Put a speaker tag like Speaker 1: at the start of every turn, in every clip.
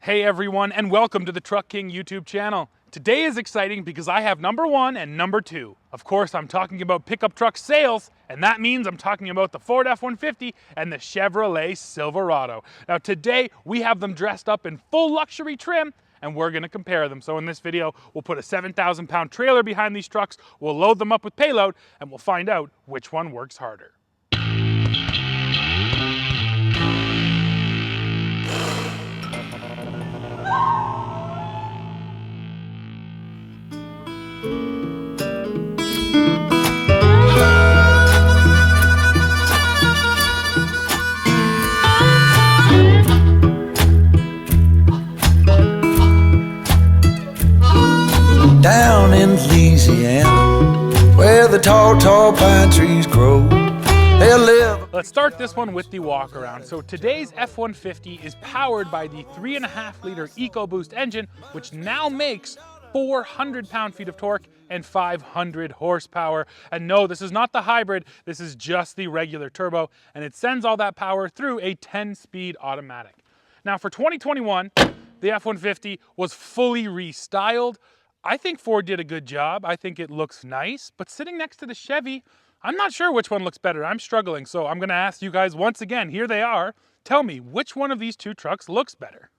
Speaker 1: Hey everyone, and welcome to the Truck King YouTube channel. Today is exciting because I have number 1 and number 2. Of course, I'm talking about pickup truck sales, and that means I'm talking about the Ford F-150 and the Chevrolet Silverado. Now today, we have them dressed up in full luxury trim, and we're gonna compare them. So in this video, we'll put a 7,000 pound trailer behind these trucks, we'll load them up with payload, and we'll find out which one works harder.
Speaker 2: Down in Louisiana, where the tall, tall pine trees grow, they'll live.
Speaker 1: Let's start this one with the walk around. So today's F-150 is powered by the 3.5 liter EcoBoost engine, which now makes 400 pound-feet of torque and 500 horsepower. And no, this is not the hybrid, this is just the regular turbo, and it sends all that power through a 10-speed automatic. Now for 2021, the F-150 was fully restyled. I think Ford did a good job. I think it looks nice, but sitting next to the Chevy, I'm not sure which one looks better. I'm struggling, so I'm gonna ask you guys once again, here they are. Tell me, which one of these two trucks looks better?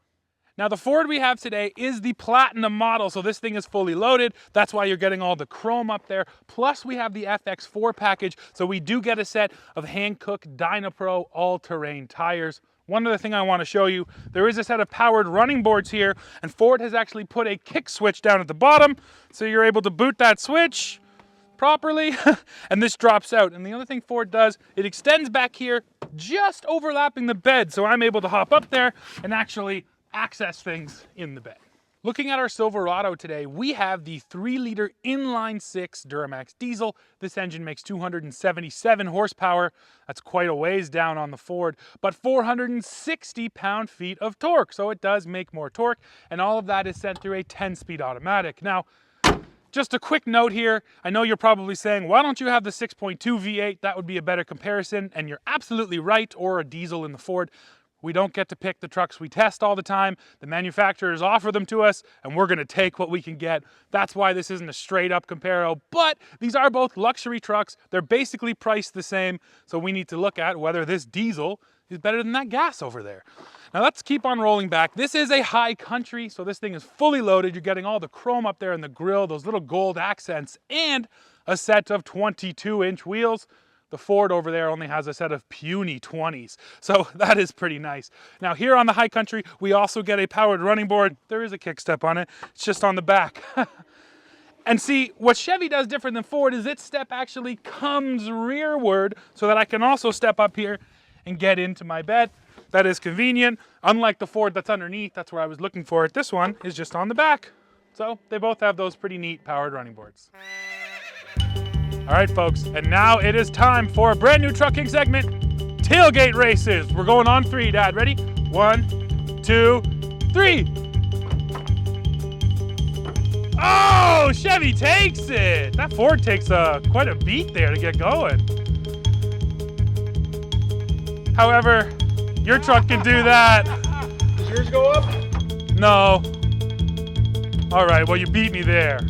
Speaker 1: Now the Ford we have today is the Platinum model, so this thing is fully loaded. That's why you're getting all the chrome up there. Plus we have the FX4 package, so we do get a set of hand-cooked Dynapro all-terrain tires. One other thing I want to show you, there is a set of powered running boards here, and Ford has actually put a kick switch down at the bottom, so you're able to boot that switch properly, and this drops out. And the other thing Ford does, it extends back here, just overlapping the bed, so I'm able to hop up there and actually access things in the bed. Looking at our Silverado today, we have the 3 liter inline-6 Duramax diesel. This engine makes 277 horsepower. That's quite a ways down on the Ford, but 460 pound-feet of torque. So it does make more torque, and all of that is sent through a 10-speed automatic. Now, just a quick note here. I know you're probably saying, why don't you have the 6.2 V8? That would be a better comparison, and you're absolutely right, or a diesel in the Ford. We don't get to pick the trucks we test all the time. The manufacturers offer them to us, and we're gonna take what we can get. That's why this isn't a straight up comparo, but these are both luxury trucks. They're basically priced the same, so we need to look at whether this diesel is better than that gas over there. Now let's keep on rolling back. This is a high country, so this thing is fully loaded. You're getting all the chrome up there in the grille, those little gold accents, and a set of 22-inch wheels. The Ford over there only has a set of puny 20s, so that is pretty nice. Now here on the high country, we also get a powered running board. There is a kickstep on it, it's just on the back. And see, what Chevy does different than Ford is its step actually comes rearward so that I can also step up here and get into my bed. That is convenient. Unlike the Ford that's underneath, that's where I was looking for it. This one is just on the back. So they both have those pretty neat powered running boards. All right, folks, and now it is time for a brand new trucking segment, Tailgate Races. We're going on 3, Dad. Ready? 1, 2, 3. Oh, Chevy takes it. That Ford takes quite a beat there to get going. However, your truck can do that.
Speaker 3: Does yours go up?
Speaker 1: No. All right, well, you beat me there.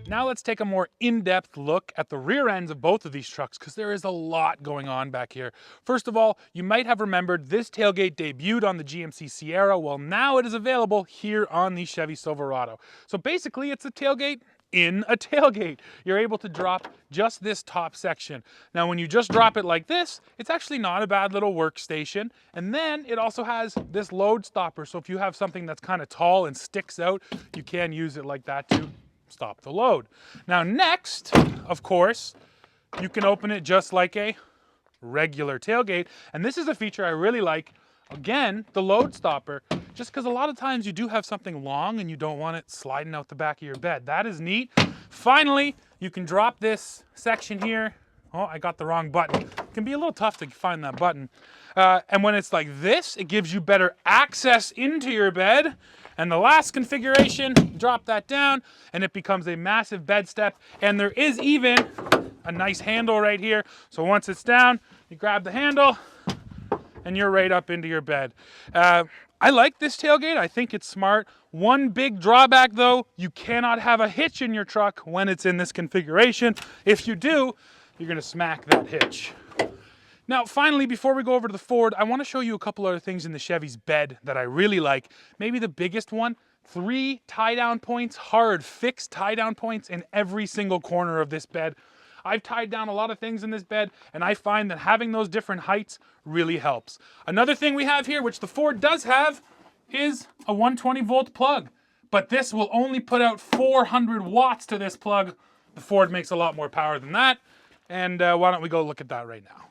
Speaker 1: Now let's take a more in-depth look at the rear ends of both of these trucks because there is a lot going on back here. First of all, you might have remembered this tailgate debuted on the GMC Sierra. Well, now it is available here on the Chevy Silverado. So basically, it's a tailgate in a tailgate. You're able to drop just this top section. Now, when you just drop it like this, it's actually not a bad little workstation. And then it also has this load stopper. So if you have something that's kind of tall and sticks out, you can use it like that too. Stop the load. Now next, of course, you can open it just like a regular tailgate. And this is a feature I really like. Again, the load stopper, just because a lot of times you do have something long and you don't want it sliding out the back of your bed. That is neat. Finally, you can drop this section here. Oh, I got the wrong button. It can be a little tough to find that button. And when it's like this, it gives you better access into your bed. And the last configuration, drop that down and it becomes a massive bed step. And there is even a nice handle right here. So once it's down, you grab the handle and you're right up into your bed. I like this tailgate. I think it's smart. One big drawback though, you cannot have a hitch in your truck when it's in this configuration. If you do, you're gonna smack that hitch. Now, finally, before we go over to the Ford, I wanna show you a couple other things in the Chevy's bed that I really like. Maybe the biggest one, 3 tie-down points, hard fixed tie-down points in every single corner of this bed. I've tied down a lot of things in this bed, and I find that having those different heights really helps. Another thing we have here, which the Ford does have, is a 120 volt plug. But this will only put out 400 watts to this plug. The Ford makes a lot more power than that. And why don't we go look at that right now.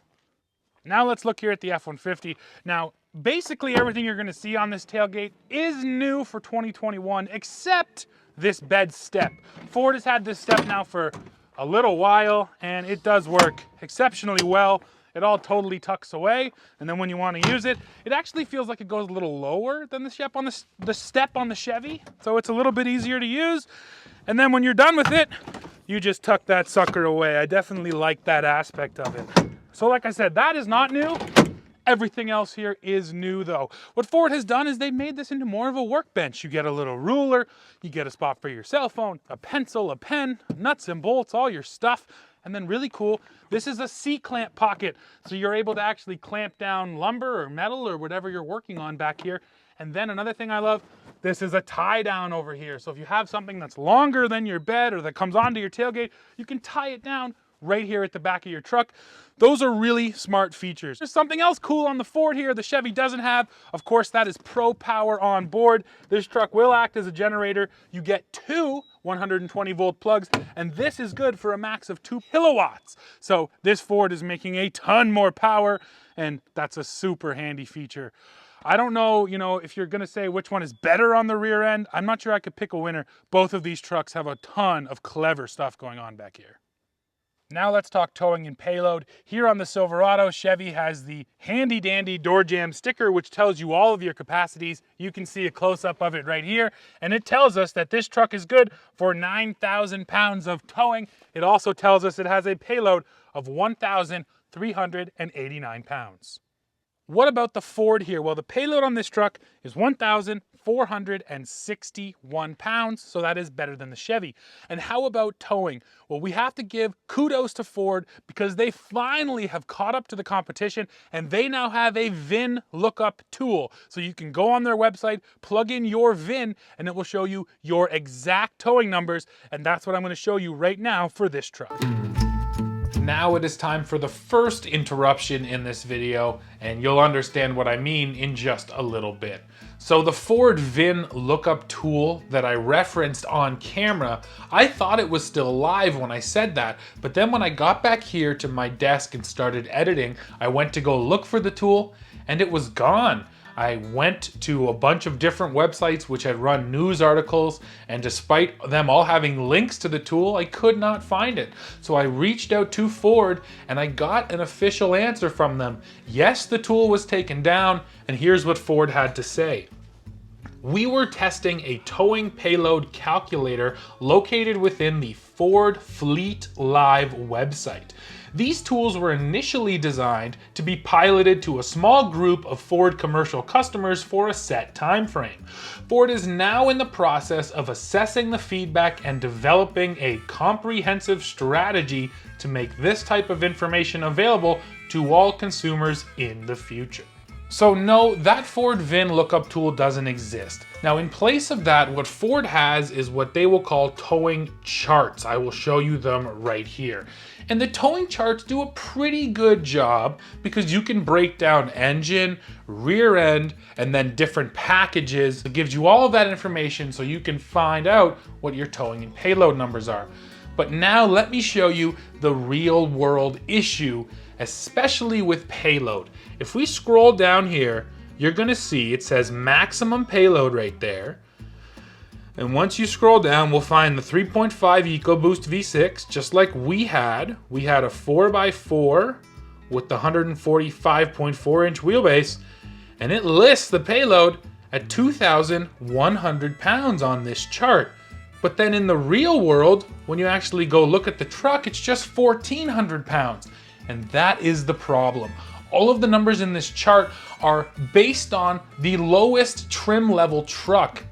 Speaker 1: Now let's look here at the F-150. Now, basically everything you're gonna see on this tailgate is new for 2021, except this bed step. Ford has had this step now for a little while, and it does work exceptionally well. It all totally tucks away, and then when you want to use it, it actually feels like it goes a little lower than the step on the Chevy, so it's a little bit easier to use. And then when you're done with it, you just tuck that sucker away. I definitely like that aspect of it. So like I said, that is not new. Everything else here is new though. What Ford has done is they've made this into more of a workbench. You get a little ruler, you get a spot for your cell phone, a pencil, a pen, nuts and bolts, all your stuff. And then really cool, this is a C-clamp pocket. So you're able to actually clamp down lumber or metal or whatever you're working on back here. And then another thing I love, this is a tie down over here. So if you have something that's longer than your bed or that comes onto your tailgate, you can tie it down right here at the back of your truck. Those are really smart features. There's something else cool on the Ford here the Chevy doesn't have. Of course, that is Pro Power on board. This truck will act as a generator. You get 2 120 volt plugs, and this is good for a max of 2 kilowatts. So this Ford is making a ton more power, and that's a super handy feature. I don't know, if you're gonna say which one is better on the rear end. I'm not sure I could pick a winner. Both of these trucks have a ton of clever stuff going on back here. Now let's talk towing and payload. Here on the Silverado, Chevy has the handy dandy door jamb sticker, which tells you all of your capacities. You can see a close-up of it right here, and it tells us that this truck is good for 9,000 pounds of towing. It also tells us it has a payload of 1,389 pounds. What about the Ford here? Well, the payload on this truck is 1,461 pounds, so that is better than the Chevy. And how about towing? Well, we have to give kudos to Ford because they finally have caught up to the competition, and they now have a VIN lookup tool. So you can go on their website, plug in your VIN, and it will show you your exact towing numbers, and that's what I'm going to show you right now for this truck. Now it is time for the first interruption in this video, and you'll understand what I mean in just a little bit. So the Ford VIN lookup tool that I referenced on camera, I thought it was still live when I said that, but then when I got back here to my desk and started editing, I went to go look for the tool and it was gone. I went to a bunch of different websites which had run news articles, and despite them all having links to the tool, I could not find it. So I reached out to Ford and I got an official answer from them. Yes, the tool was taken down, and here's what Ford had to say. We were testing a towing payload calculator located within the Ford Fleet Live website. These tools were initially designed to be piloted to a small group of Ford commercial customers for a set time frame. Ford is now in the process of assessing the feedback and developing a comprehensive strategy to make this type of information available to all consumers in the future. So no, that Ford VIN lookup tool doesn't exist. Now in place of that, what Ford has is what they will call towing charts. I will show you them right here. And the towing charts do a pretty good job because you can break down engine, rear end, and then different packages. It gives you all of that information so you can find out what your towing and payload numbers are. But now let me show you the real world issue, especially with payload. If we scroll down here, you're gonna see it says maximum payload right there. And once you scroll down, we'll find the 3.5 EcoBoost V6, just like we had. We had a 4x4 with the 145.4 inch wheelbase, and it lists the payload at 2,100 pounds on this chart. But then in the real world, when you actually go look at the truck, it's just 1,400 pounds. And that is the problem. all of the numbers in this chart are based on the lowest trim level truck.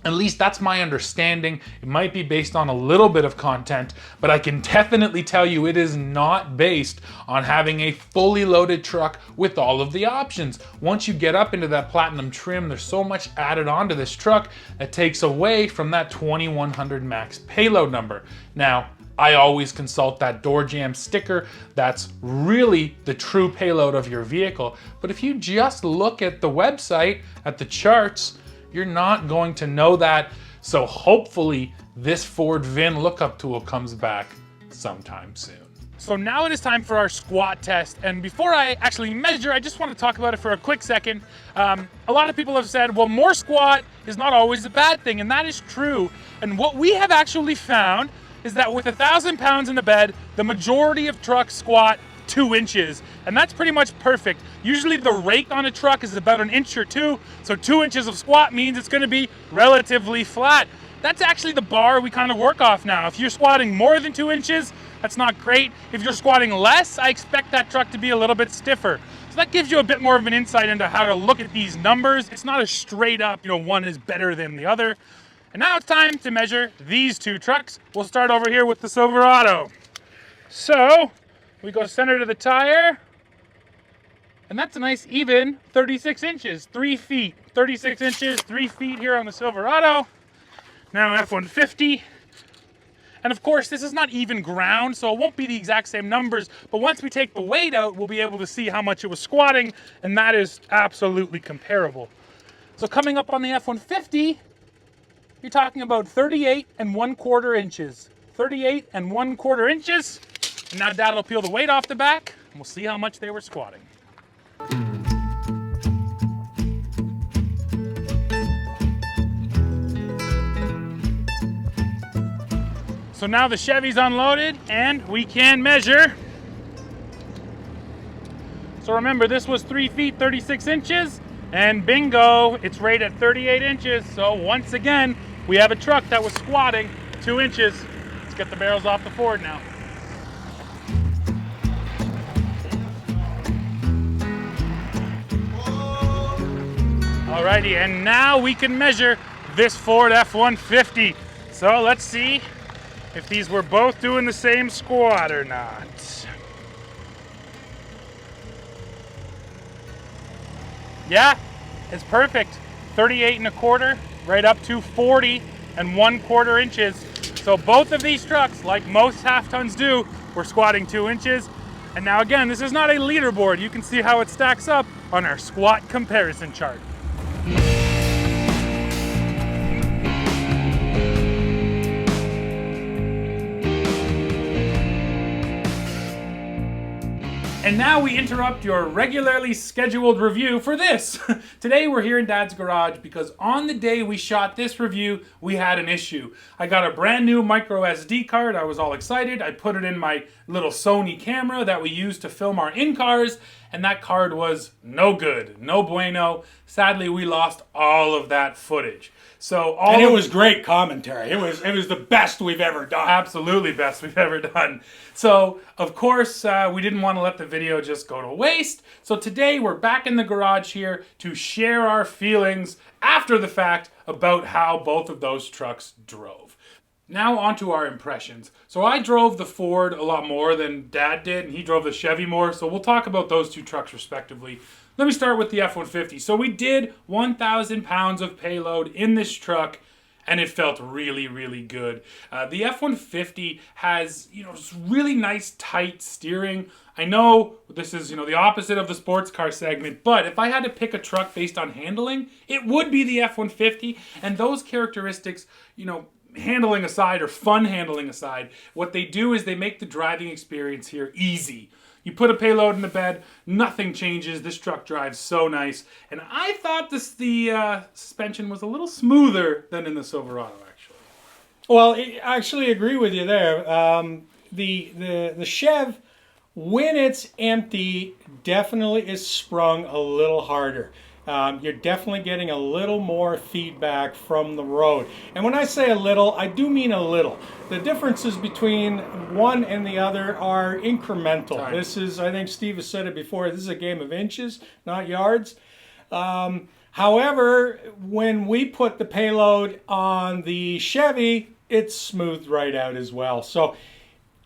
Speaker 1: At least that's my understanding. It might be based on a little bit of content, but I can definitely tell you it is not based on having a fully loaded truck with all of the options. Once you get up into that platinum trim, there's so much added onto this truck that takes away from that 2100 max payload number. Now, I always consult that door jamb sticker. That's really the true payload of your vehicle. But if you just look at the website, at the charts, you're not going to know that. So hopefully this Ford VIN lookup tool comes back sometime soon. So now it is time for our squat test. And before I actually measure, I just want to talk about it for a quick second. A lot of people have said, well, more squat is not always a bad thing. And that is true. And what we have actually found is that with 1,000 pounds in the bed, the majority of trucks squat 2 inches, and that's pretty much perfect. Usually the rake on a truck is about 1 inch or 2, so 2 inches of squat means it's gonna be relatively flat. That's actually the bar we kind of work off now. If you're squatting more than 2 inches, that's not great. If you're squatting less, I expect that truck to be a little bit stiffer. So that gives you a bit more of an insight into how to look at these numbers. It's not a straight up, one is better than the other. And now it's time to measure these 2 trucks. We'll start over here with the Silverado. So, we go center to the tire, and that's a nice even 36 inches, 3 feet. 36 inches, 3 feet here on the Silverado. Now F-150. And of course, this is not even ground, so it won't be the exact same numbers, but once we take the weight out, we'll be able to see how much it was squatting, and that is absolutely comparable. So coming up on the F-150, you're talking about 38 1/4 inches. 38 1/4 inches. And now Dad will peel the weight off the back, and we'll see how much they were squatting. So now the Chevy's unloaded, and we can measure. So remember, this was 3 feet, 36 inches, and bingo, it's right at 38 inches. So once again, we have a truck that was squatting 2 inches. Let's get the barrels off the Ford now. Alrighty, and now we can measure this Ford F-150. So let's see if these were both doing the same squat or not. Yeah, it's perfect. 38 1/4, right up to 40 1/4 inches. So both of these trucks, like most half tons do, were squatting 2 inches. And now again, this is not a leaderboard. You can see how it stacks up on our squat comparison chart. And now we interrupt your regularly scheduled review for this. Today we're here in Dad's garage because on the day we shot this review, we had an issue. I got a brand new micro SD card. I was all excited. I put it in my little Sony camera that we use to film our in-cars, and that card was no good, no bueno. Sadly, we lost all of that footage. So
Speaker 3: it was great commentary. It was the best we've ever done.
Speaker 1: Absolutely best we've ever done. So, of course, we didn't want to let the video just go to waste. So today we're back in the garage here to share our feelings after the fact about how both of those trucks drove. Now onto our impressions. So I drove the Ford a lot more than Dad did, and he drove the Chevy more. So we'll talk about those 2 trucks respectively. Let me start with the F-150. So we did 1,000 pounds of payload in this truck, and it felt really, really good. The F-150 has, really nice tight steering. I know this is, the opposite of the sports car segment, but if I had to pick a truck based on handling, it would be the F-150, and those characteristics, handling aside or fun handling aside, what they do is they make the driving experience here easy. You put a payload in the bed, nothing changes. This truck drives so nice. And I thought the suspension was a little smoother than in the Silverado, actually.
Speaker 3: Well, I actually agree with you there. The Chev, when it's empty, definitely is sprung a little harder. you're definitely getting a little more feedback from the road. And when I say a little, I do mean a little. The differences between one and the other are incremental.
Speaker 1: Right.
Speaker 3: This is, I think Steve has said it before, this is a game of inches, not yards. However, when we put the payload on the Chevy, it's smoothed right out as well. So,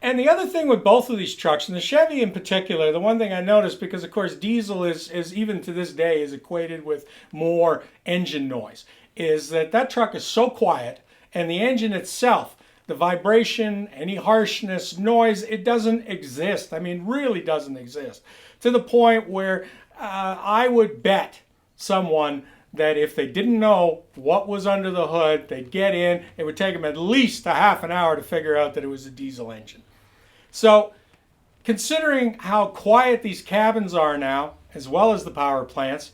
Speaker 3: and the other thing with both of these trucks, and the Chevy in particular, the one thing I noticed, because of course diesel is even to this day is equated with more engine noise, is that truck is so quiet, and the engine itself, the vibration, any harshness, noise, it doesn't exist. I mean, really doesn't exist. To the point where I would bet someone that if they didn't know what was under the hood, they'd get in, it would take them at least a half an hour to figure out that it was a diesel engine. So, considering how quiet these cabins are now, as well as the power plants,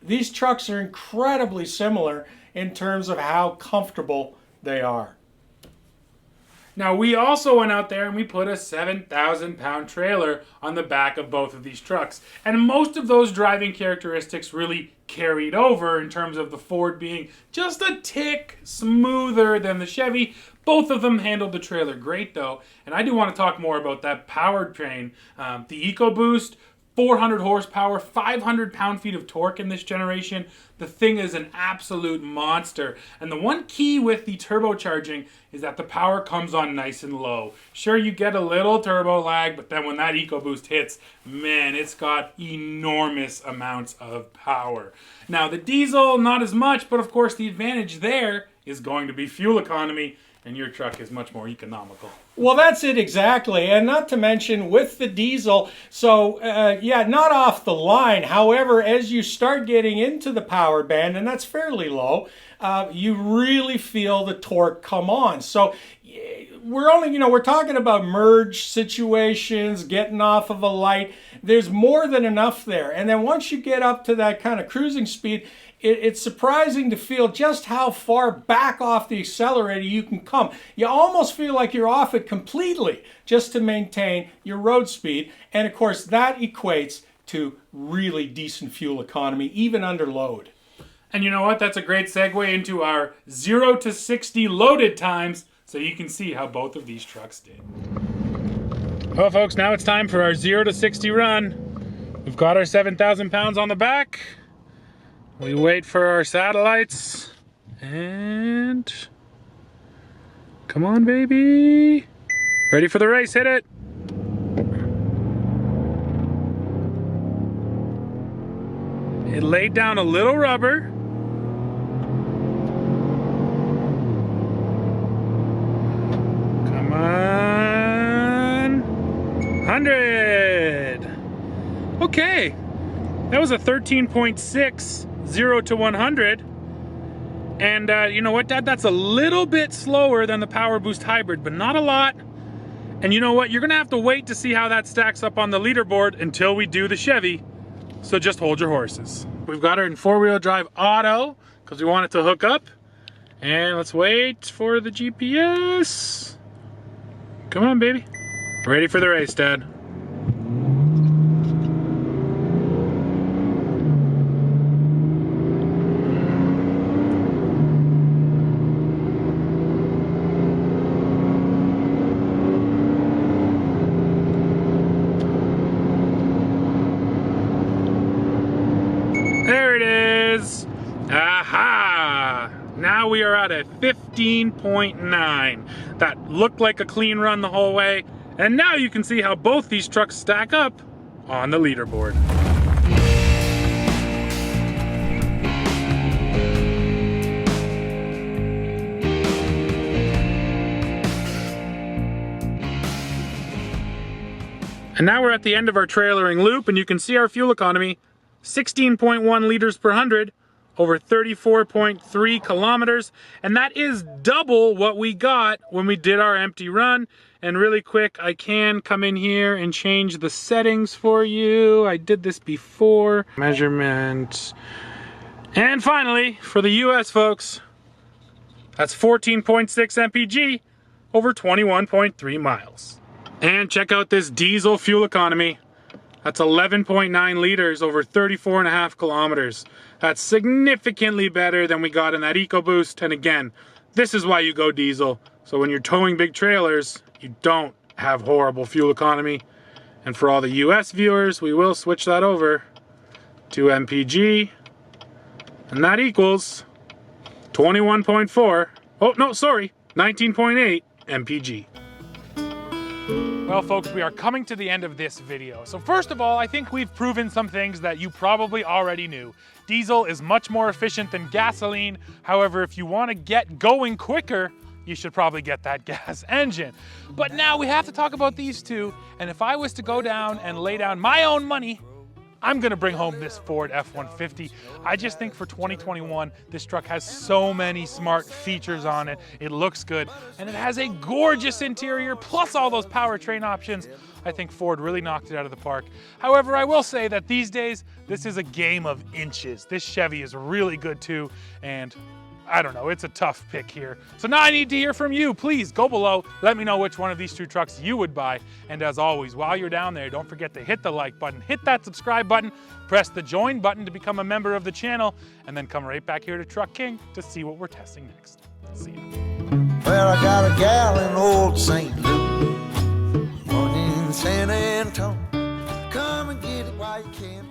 Speaker 3: these trucks are incredibly similar in terms of how comfortable they are.
Speaker 1: Now, we also went out there and we put a 7,000-pound trailer on the back of both of these trucks. And most of those driving characteristics really carried over in terms of the Ford being just a tick smoother than the Chevy. Both of them handled the trailer great, though. And I do want to talk more about that powertrain. The EcoBoost, 400 horsepower, 500 pound-feet of torque in this generation. The thing is an absolute monster. And the one key with the turbocharging is that the power comes on nice and low. Sure, you get a little turbo lag, but then when that EcoBoost hits, man, it's got enormous amounts of power. Now, the diesel, not as much, but of course the advantage there is going to be fuel economy, and your truck is much more economical.
Speaker 3: Well, that's it exactly. And not to mention with the diesel, so yeah, not off the line. However, as you start getting into the power band, and that's fairly low, you really feel the torque come on. So we're talking about merge situations, getting off of a light. There's more than enough there. And then once you get up to that kind of cruising speed, it's surprising to feel just how far back off the accelerator you can come. You almost feel like you're off it completely just to maintain your road speed. And of course, that equates to really decent fuel economy, even under load.
Speaker 1: And you know what? That's a great segue into our 0 to 60 loaded times, so you can see how both of these trucks did. Well, folks, now it's time for our 0 to 60 run. We've got our 7,000 pounds on the back. We wait for our satellites, and come on, baby. Ready for the race, hit it. It laid down a little rubber. Come on. 100. Okay, that was a 13.6. 0 to 100, and you know what, Dad? That's a little bit slower than the Power Boost Hybrid, but not a lot. And you know what? You're gonna have to wait to see how that stacks up on the leaderboard until we do the Chevy, so just hold your horses. We've got her in 4-wheel drive auto because we want it to hook up, and let's wait for the GPS. Come on, baby. Ready for the race, Dad. There it is. Aha! Now we are at a 15.9. That looked like a clean run the whole way. And now you can see how both these trucks stack up on the leaderboard. And now we're at the end of our trailering loop, and you can see our fuel economy. 16.1 liters per 100, over 34.3 kilometers, and that is double what we got when we did our empty run. And really quick, I can come in here and change the settings for you. I did this before. Measurement. And finally, for the US folks, that's 14.6 MPG over 21.3 miles. And check out this diesel fuel economy. That's 11.9 liters over 34.5 kilometers. That's significantly better than we got in that EcoBoost. And again, this is why you go diesel. So when you're towing big trailers, you don't have horrible fuel economy. And for all the US viewers, we will switch that over to MPG. And that equals 21.4. Oh, no, sorry, 19.8 MPG. Well, folks, we are coming to the end of this video. So first of all, I think we've proven some things that you probably already knew. Diesel is much more efficient than gasoline. However, if you want to get going quicker, you should probably get that gas engine. But now we have to talk about these two. And if I was to go down and lay down my own money, I'm gonna bring home this Ford F-150. I just think for 2021, this truck has so many smart features on it. It looks good, and it has a gorgeous interior, plus all those powertrain options. I think Ford really knocked it out of the park. However, I will say that these days, this is a game of inches. This Chevy is really good too, and I don't know, it's a tough pick here. So now I need to hear from you. Please go below, let me know which one of these two trucks you would buy. And as always, while you're down there, don't forget to hit the like button, hit that subscribe button, press the join button to become a member of the channel, and then come right back here to Truck King to see what we're testing next. See you.
Speaker 2: Well, I got a gal in old St. Louis, one in San Antonio. Come and get it while you can.